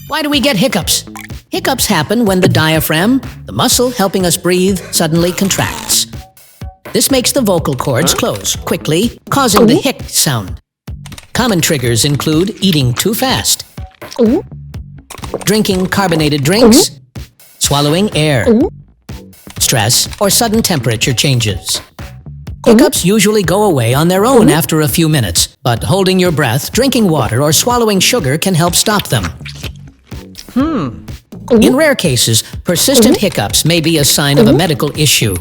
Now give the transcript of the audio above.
Why do we get hiccups? Hiccups happen when the diaphragm, the muscle helping us breathe, suddenly contracts. This makes the vocal cords close quickly, causing the hic sound. Common triggers include eating too fast, drinking carbonated drinks, swallowing air, stress, or sudden temperature changes. Hiccups usually go away on their own after a few minutes, but holding your breath, drinking water, or swallowing sugar can help stop them. In rare cases, persistent hiccups may be a sign of a medical issue.